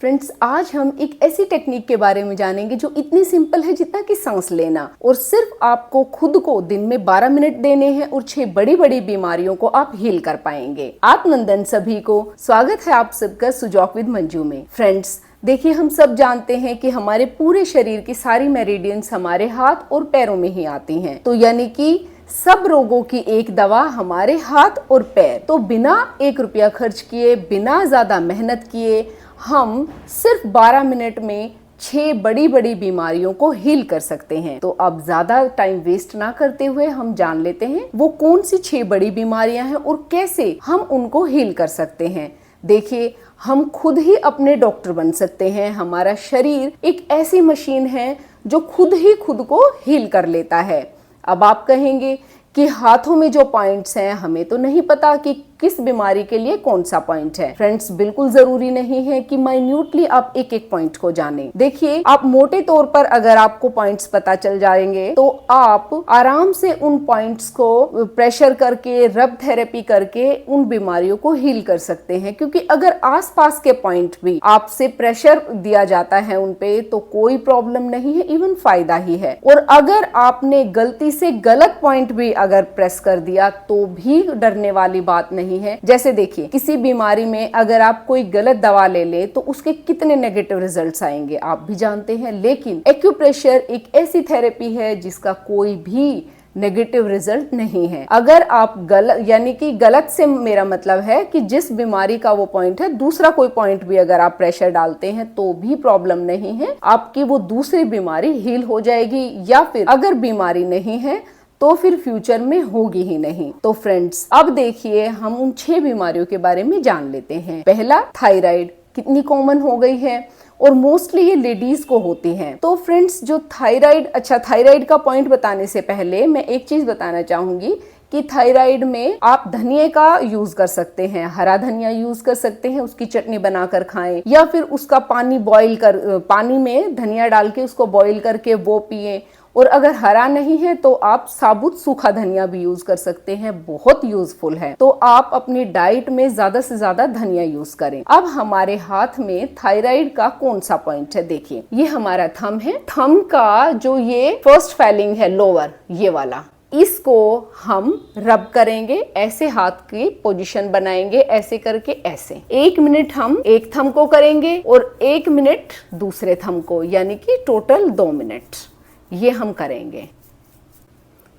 Friends, आज हम एक ऐसी टेक्निक के बारे में जानेंगे जो इतनी सिंपल है जितना कि सांस लेना, और सिर्फ आपको खुद को दिन में 12 मिनट देने हैं और 6 बड़ी बड़ी बीमारियों को आप हील कर पाएंगे। आत्मनंदन सभी को स्वागत है आप सबका सुजॉक विद मंजू में। फ्रेंड्स देखिए, हम सब जानते हैं कि हमारे पूरे शरीर की सारी मेरिडियंस हमारे हाथ और पैरों में ही आती हैं, तो यानी कि सब रोगों की एक दवा हमारे हाथ और पैर। तो बिना 1 रुपया खर्च किए, बिना ज्यादा मेहनत किए, हम सिर्फ 12 मिनट में 6 बड़ी बड़ी बीमारियों को हील कर सकते हैं। तो अब ज्यादा टाइम वेस्ट ना करते हुए हम जान लेते हैं वो कौन सी 6 बड़ी बीमारियां हैं और कैसे हम उनको हील कर सकते हैं। देखिए, हम खुद ही अपने डॉक्टर बन सकते हैं। हमारा शरीर एक ऐसी मशीन है जो खुद ही खुद को हील कर लेता है। अब आप कहेंगे कि हाथों में जो पॉइंट्स हैं, हमें तो नहीं पता कि किस बीमारी के लिए कौन सा पॉइंट है। फ्रेंड्स, बिल्कुल जरूरी नहीं है कि माइन्यूटली आप एक एक पॉइंट को जानें। देखिए, आप मोटे तौर पर अगर आपको पॉइंट्स पता चल जाएंगे तो आप आराम से उन पॉइंट्स को प्रेशर करके, रब थेरेपी करके उन बीमारियों को हील कर सकते हैं। क्योंकि अगर आसपास के पॉइंट भी आपसे प्रेशर दिया जाता है उन पे, तो कोई प्रॉब्लम नहीं है, इवन फायदा ही है। और अगर आपने गलती से गलत पॉइंट भी अगर प्रेस कर दिया तो भी डरने वाली बात नहीं है। जैसे देखिए, किसी बीमारी में अगर आप कोई गलत दवा ले ले तो उसके कितने नेगेटिव रिजल्ट्स आएंगे आप भी जानते हैं। लेकिन एक्यूप्रेशर एक ऐसी थेरेपी है जिसका कोई भी नेगेटिव रिजल्ट नहीं है। अगर आप गलत, यानी कि गलत से मेरा मतलब है कि जिस बीमारी का वो पॉइंट है, दूसरा कोई पॉइंट भी अगर आप प्रेशर डालते हैं तो भी प्रॉब्लम नहीं है, आपकी वो दूसरी बीमारी हील हो जाएगी। या फिर अगर बीमारी नहीं है तो फिर फ्यूचर में होगी ही नहीं। तो फ्रेंड्स, अब देखिए, हम उन 6 बीमारियों के बारे में जान लेते हैं। पहला, थायराइड कितनी कॉमन हो गई है और मोस्टली ये लेडीज को होती हैं। तो फ्रेंड्स, जो थायराइड का पॉइंट बताने से पहले मैं एक चीज बताना चाहूंगी कि थायराइड में आप धनिया का यूज कर सकते हैं, हरा धनिया यूज कर सकते हैं, उसकी चटनी बनाकर खाएं, या फिर उसका पानी में धनिया डाल के उसको बॉईल करके वो पिए। और अगर हरा नहीं है तो आप साबुत सूखा धनिया भी यूज कर सकते हैं, बहुत यूजफुल है। तो आप अपनी डाइट में ज्यादा से ज्यादा धनिया यूज करें। अब हमारे हाथ में थायराइड का कौन सा पॉइंट है, देखिए, ये हमारा थंब है। थंब का जो ये फर्स्ट फेलिंग है, लोअर, ये वाला, इसको हम रब करेंगे। ऐसे हाथ की पोजीशन बनाएंगे, ऐसे करके, ऐसे 1 मिनट हम एक थंब को करेंगे और 1 मिनट दूसरे थंब को, यानी कि टोटल 2 मिनट ये हम करेंगे।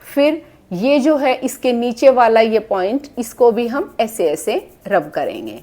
फिर ये जो है इसके नीचे वाला ये पॉइंट, इसको भी हम ऐसे ऐसे रब करेंगे।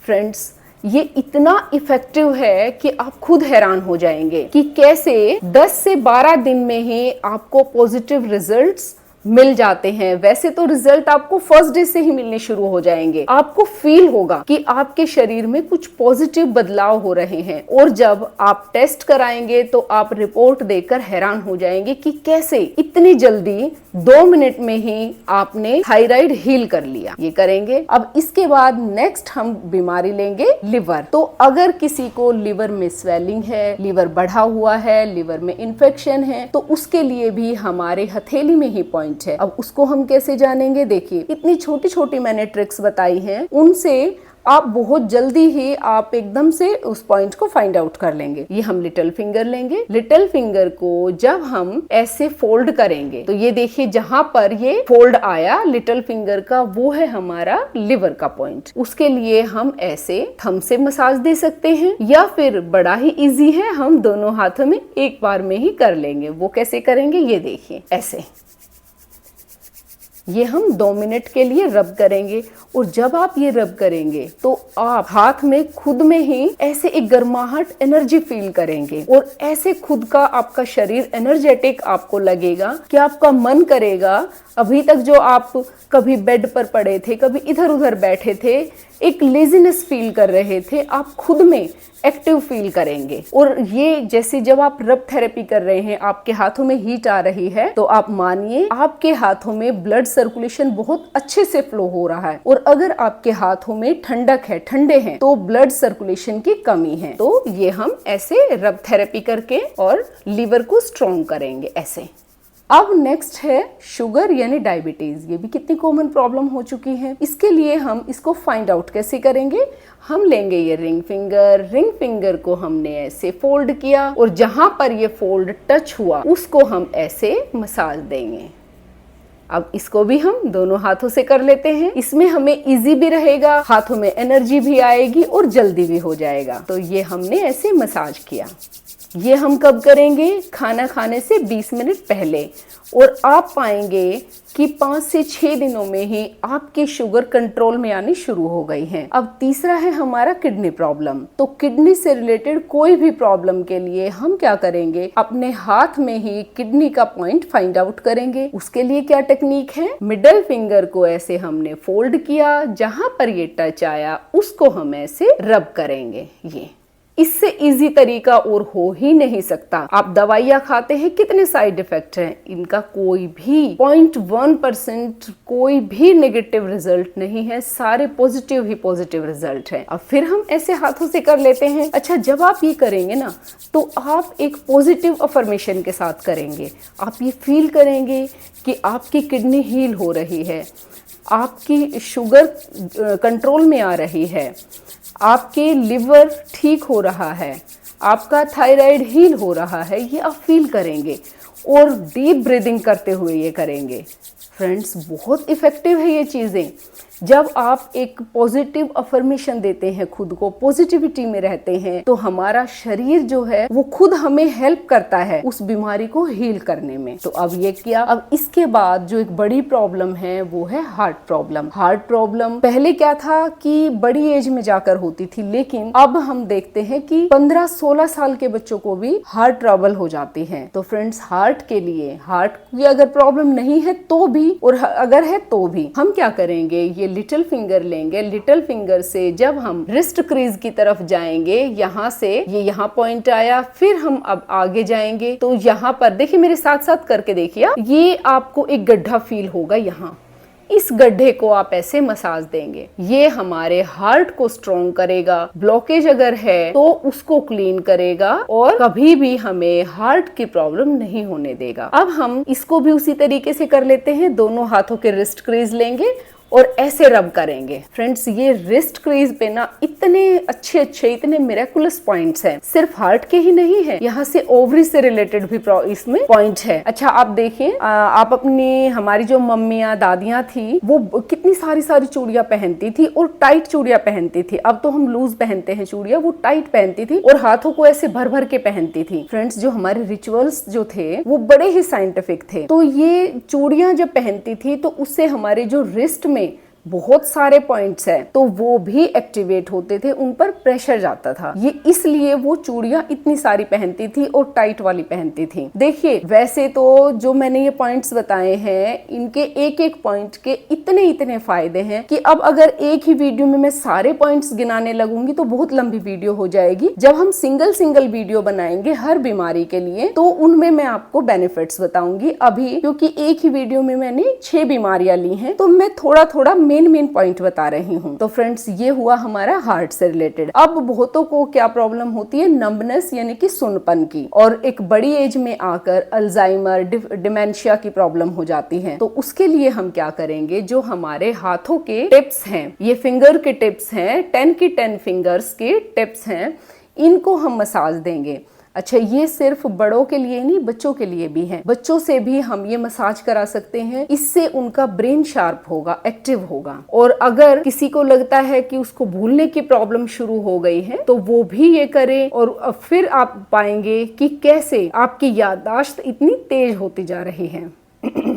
फ्रेंड्स, ये इतना इफेक्टिव है कि आप खुद हैरान हो जाएंगे कि कैसे 10 से 12 दिन में ही आपको पॉजिटिव रिजल्ट्स मिल जाते हैं। वैसे तो रिजल्ट आपको फर्स्ट डे से ही मिलने शुरू हो जाएंगे। आपको फील होगा कि आपके शरीर में कुछ पॉजिटिव बदलाव हो रहे हैं, और जब आप टेस्ट कराएंगे तो आप रिपोर्ट देखकर हैरान हो जाएंगे कि कैसे इतनी जल्दी 2 मिनट में ही आपने थायराइड हील कर लिया। ये करेंगे। अब इसके बाद नेक्स्ट हम बीमारी लेंगे, लिवर। तो अगर किसी को लिवर में स्वेलिंग है, लिवर बढ़ा हुआ है, लिवर में इन्फेक्शन है, तो उसके लिए भी हमारे हथेली में ही पॉइंट है। अब उसको हम कैसे जानेंगे, देखिए, इतनी छोटी छोटी मैंने ट्रिक्स बताई हैं, उनसे आप बहुत जल्दी ही आप एकदम से उस पॉइंट को फाइंड आउट कर लेंगे। ये हम लिटिल फिंगर लेंगे। लिटिल फिंगर को जब हम ऐसे फोल्ड करेंगे तो ये देखिए, जहां पर ये फोल्ड आया लिटिल फिंगर का, वो है हमारा लिवर का पॉइंट। उसके लिए हम ऐसे थंब से मसाज दे सकते हैं, या फिर बड़ा ही इजी है, हम दोनों हाथों में एक बार में ही कर लेंगे। वो कैसे करेंगे, ये देखिए, ऐसे। ये हम 2 मिनट के लिए रब करेंगे। और जब आप ये रब करेंगे तो आप हाथ में खुद में ही ऐसे एक गर्माहट, एनर्जी फील करेंगे, और ऐसे खुद का आपका शरीर एनर्जेटिक आपको लगेगा कि आपका मन करेगा, अभी तक जो आप कभी बेड पर पड़े थे, कभी इधर उधर बैठे थे, एक लेजीनेस फील कर रहे थे, आप खुद में एक्टिव फील करेंगे। और ये जैसे जब आप रब थेरेपी कर रहे हैं, आपके हाथों में हीट आ रही है, तो आप मानिए आपके हाथों में ब्लड सर्कुलेशन बहुत अच्छे से फ्लो हो रहा है। और अगर आपके हाथों में ठंडक है, ठंडे हैं, तो ब्लड सर्कुलेशन की कमी है। तो ये हम ऐसे रब थेरेपी करके और लीवर को स्ट्रॉन्ग करेंगे, ऐसे। अब नेक्स्ट है शुगर यानी डायबिटीज। ये भी कितनी कॉमन प्रॉब्लम हो चुकी है। इसके लिए हम इसको फाइंड आउट कैसे करेंगे? हम लेंगे ये रिंग फिंगर को हमने ऐसे फोल्ड किया और जहां पर ये फोल्ड टच हुआ उसको हम ऐसे मसाज देंगे। अब इसको भी हम दोनों हाथों से कर लेते हैं। इसमें हमें इजी भी रहेगा, हाथों में एनर्जी भी आएगी और जल्दी भी हो जाएगा। तो ये हमने ऐसे मसाज किया। ये हम कब करेंगे? खाना खाने से 20 मिनट पहले। और आप पाएंगे कि 5 से 6 दिनों में ही आपकी शुगर कंट्रोल में आनी शुरू हो गई है। अब तीसरा है हमारा किडनी प्रॉब्लम। तो किडनी से रिलेटेड कोई भी प्रॉब्लम के लिए हम क्या करेंगे? अपने हाथ में ही किडनी का पॉइंट फाइंड आउट करेंगे। उसके लिए क्या टेक्निक है? मिडल फिंगर को ऐसे हमने फोल्ड किया, जहां पर ये टच आया उसको हम ऐसे रब करेंगे। ये इससे इजी तरीका और हो ही नहीं सकता। आप दवाइयाँ खाते हैं, कितने साइड इफेक्ट हैं? इनका कोई भी 0.1% कोई भी नेगेटिव रिजल्ट नहीं है, सारे पॉजिटिव ही पॉजिटिव रिजल्ट हैं। अब फिर हम ऐसे हाथों से कर लेते हैं। अच्छा, जब आप ये करेंगे ना तो आप एक पॉजिटिव अफर्मेशन के साथ करेंगे। आप ये फील करेंगे कि आपकी किडनी हील हो रही है, आपकी शुगर कंट्रोल में आ रही है, आपके लिवर ठीक हो रहा है, आपका थायराइड हील हो रहा है। ये आप फील करेंगे और डीप ब्रीदिंग करते हुए ये करेंगे। फ्रेंड्स, बहुत इफेक्टिव है ये चीज़ें। जब आप एक पॉजिटिव अफर्मेशन देते हैं, खुद को पॉजिटिविटी में रहते हैं, तो हमारा शरीर जो है वो खुद हमें हेल्प करता है उस बीमारी को हील करने में। तो अब ये किया। अब इसके बाद जो एक बड़ी प्रॉब्लम है वो है हार्ट प्रॉब्लम। हार्ट प्रॉब्लम पहले क्या था कि बड़ी एज में जाकर होती थी, लेकिन अब हम देखते हैं कि 15-16 साल के बच्चों को भी हार्ट ट्रबल हो जाती है। तो फ्रेंड्स, हार्ट के लिए, हार्ट की अगर प्रॉब्लम नहीं है तो भी, और अगर है तो भी, हम क्या करेंगे? ये लिटिल फिंगर लेंगे। लिटिल फिंगर से जब हम रिस्ट क्रीज की तरफ जाएंगे, यहाँ से ये यहाँ पॉइंट आया, फिर हम अब आगे जाएंगे तो यहाँ पर देखिए, मेरे साथ साथ करके देखिए, ये आपको एक गड्ढा फील होगा। यहाँ इस गड्ढे को आप ऐसे मसाज देंगे। ये हमारे हार्ट को स्ट्रॉन्ग करेगा, ब्लॉकेज अगर है तो उसको क्लीन करेगा और कभी भी हमें हार्ट की प्रॉब्लम नहीं होने देगा। अब हम इसको भी उसी तरीके से कर लेते हैं। दोनों हाथों के रिस्ट क्रीज लेंगे और ऐसे रब करेंगे। फ्रेंड्स, ये रिस्ट क्रीज पे ना इतने अच्छे इतने मिरेकुलस पॉइंट्स हैं। सिर्फ हार्ट के ही नहीं है, यहाँ से ओवरी से रिलेटेड भी इसमें पॉइंट है। अच्छा, आप देखिए, आप अपनी, हमारी जो मम्मियाँ दादियाँ थी वो कितनी सारी चूड़ियाँ पहनती थी और टाइट चूड़ियाँ पहनती थी। अब तो हम लूज पहनते हैं चूड़ियाँ, वो टाइट पहनती थी और हाथों को ऐसे भर भर के पहनती थी। फ्रेंड्स, जो हमारे रिचुअल्स जो थे वो बड़े ही साइंटिफिक थे। तो ये चूड़ियाँ जब पहनती थी तो उससे हमारे जो रिस्ट में बहुत सारे पॉइंट्स हैं, तो वो भी एक्टिवेट होते थे, उन पर प्रेशर जाता था। ये इसलिए वो चूड़ियां इतनी सारी पहनती थी और टाइट वाली पहनती थी। देखिए, वैसे तो जो मैंने ये पॉइंट्स बताए हैं, इनके एक एक पॉइंट के इतने फायदे हैं कि अब अगर एक ही वीडियो में मैं सारे पॉइंट्स गिनाने लगूंगी तो बहुत लंबी वीडियो हो जाएगी। जब हम सिंगल वीडियो बनाएंगे हर बीमारी के लिए तो उनमें मैं आपको बेनिफिट्स बताऊंगी। अभी क्योंकि एक ही वीडियो में मैंने 6 बीमारियां ली हैं, तो मैं थोड़ा मेन पॉइंट बता रही हूँ। तो फ्रेंड्स, ये हुआ हमारा हार्ट से रिलेटेड। अब बहुतों को क्या प्रॉब्लम होती है? नंबनेस यानी कि सुनपन की, और एक बड़ी एज में आकर अल्जाइमर, डिमेंशिया की प्रॉब्लम हो जाती है। तो उसके लिए हम क्या करेंगे? जो हमारे हाथों के टिप्स हैं, ये फिंगर के टिप्स हैं, 10 की 10 फिंगर्स के टिप्स हैं, इनको हम मसाज देंगे। अच्छा, ये सिर्फ बड़ों के लिए नहीं, बच्चों के लिए भी है। बच्चों से भी हम ये मसाज करा सकते हैं, इससे उनका ब्रेन शार्प होगा, एक्टिव होगा। और अगर किसी को लगता है कि उसको भूलने की प्रॉब्लम शुरू हो गई है तो वो भी ये करे, और फिर आप पाएंगे कि कैसे आपकी याददाश्त इतनी तेज होती जा रही है।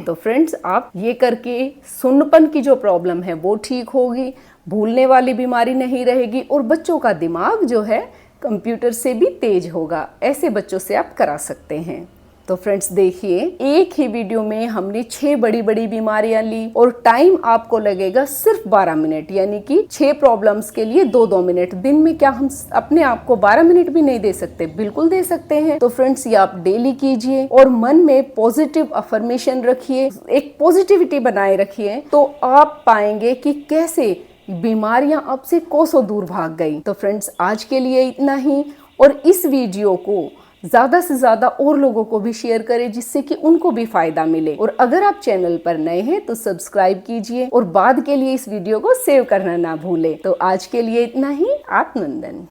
तो फ्रेंड्स, आप ये करके सुन्नपन की जो प्रॉब्लम है वो ठीक होगी, भूलने वाली बीमारी नहीं रहेगी, और बच्चों का दिमाग जो है कंप्यूटर से भी तेज होगा। ऐसे बच्चों से आप करा सकते हैं। तो फ्रेंड्स, देखिए, एक ही वीडियो में हमने 6 बड़ी बीमारियां ली और टाइम आपको लगेगा सिर्फ 12 मिनट, यानी कि 6 प्रॉब्लम्स के लिए 2-2 मिनट। दिन में क्या हम अपने आप को 12 मिनट भी नहीं दे सकते? बिल्कुल दे सकते हैं। तो फ्रेंड्स, ये आप डेली कीजिए और मन में पॉजिटिव अफर्मेशन रखिए, एक पॉजिटिविटी बनाए रखिए, तो आप पाएंगे कि कैसे बीमारियां आपसे कोसों दूर भाग गई। तो फ्रेंड्स, आज के लिए इतना ही, और इस वीडियो को ज्यादा से ज्यादा और लोगों को भी शेयर करें जिससे कि उनको भी फायदा मिले। और अगर आप चैनल पर नए हैं तो सब्सक्राइब कीजिए और बाद के लिए इस वीडियो को सेव करना ना भूलें। तो आज के लिए इतना ही। आत्मनंदन।